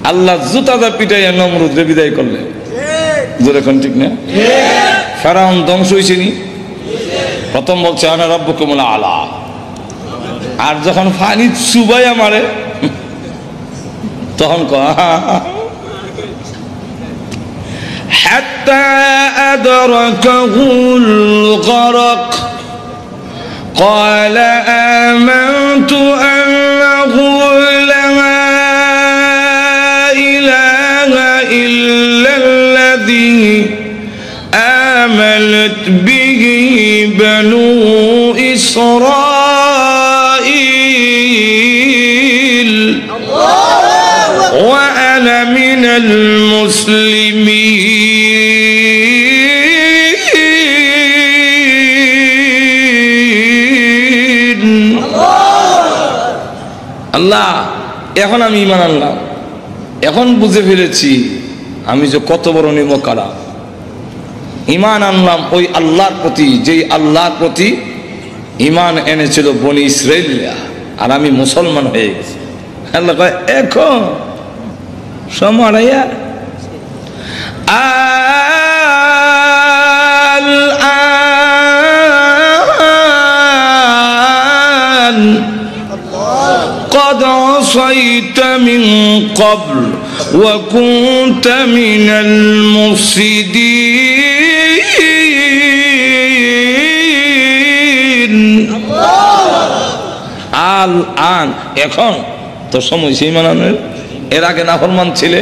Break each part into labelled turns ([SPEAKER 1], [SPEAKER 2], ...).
[SPEAKER 1] আল্লাহ জুতাদা পিটাইয়া নমরুদরে বিদায় করলেন। যেরকম ঠিক না? ফেরাউন ধ্বংস হয়েছে নি? প্রথম বলছে আনা রাব্বুকুমুল আলা, আর যখন ফানি চুবাইয়া মারে তখন হাত্তা আদরাকাহুল গরক قال آمنت أنه لا إله إلا الذي آمنت به بنو إسرائيل وأنا من المسلمين আল্লাহ এখন আমি ঈমান আনলাম, এখন বুঝে ফেলেছি আমি যে কত বড় নিমকারা। ঈমান আনলাম ওই আল্লাহর প্রতি, যেই আল্লাহর প্রতি ঈমান এনেছিল বনি ইসরাঈলরা, আর আমি মুসলমান হয়ে গেছি। আল্লাহ কয় এখন সমরাইয়া قد عصيت من قبل وكنت من المفسدين الآن এখন তো সময় সেই মানানোর, এর আগে নাফরমান ছিলে,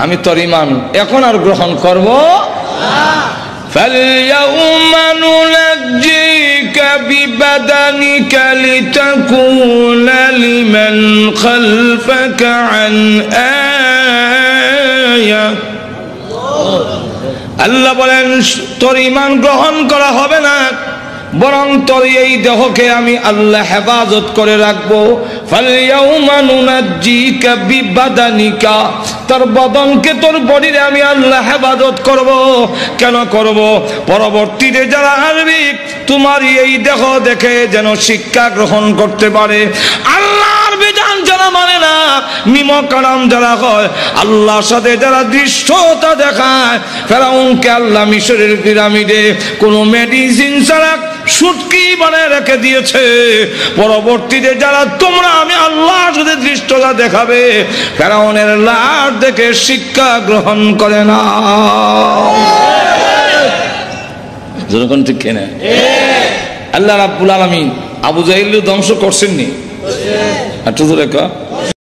[SPEAKER 1] আমি তোর ঈমান এখন আর গ্রহণ করব না। فاليوم ننجيك ببدنك لتكون لمن خلفك عن آية আল্লাহ বলেন তোর ঈমান গ্রহণ করা হবে না, বরং তোর এই দেহকে আমি আল্লাহ হেফাজত করে রাখবো। ফালইয়াউমা নুনাজ্জিকা বিবাদানিকা, তোর বদনকে, তোর বডিরে আমি আল্লাহ হেফাজত করব। কেন করব? পরবর্তীতে যারা আসবে তোমার এই দেহ দেখে যেন শিক্ষা গ্রহণ করতে পারে। আল্লাহর বিধান যারা মানে না, নিমকারাম যারা হয়, আল্লাহর সাথে যারা দৃষ্টতা দেখায়, ফেরাউনকে আল্লাহ মিশরের পিরামিডে কোনো মেডিসিন ছাড়া সুটকি বানায় রেখে দিয়েছে। পরবর্তীতে যারা তোমরা আমি আল্লাহর সাথে দৃষ্টতা দেখাবে, ফেরাউনের লাশ দেখে শিক্ষা গ্রহণ করে না। যখন ঠিক কেনা আল্লাহ রাব্বুল আলামিন আবু জাহিল ধ্বংস করছেন নি? একটু জোরে কর।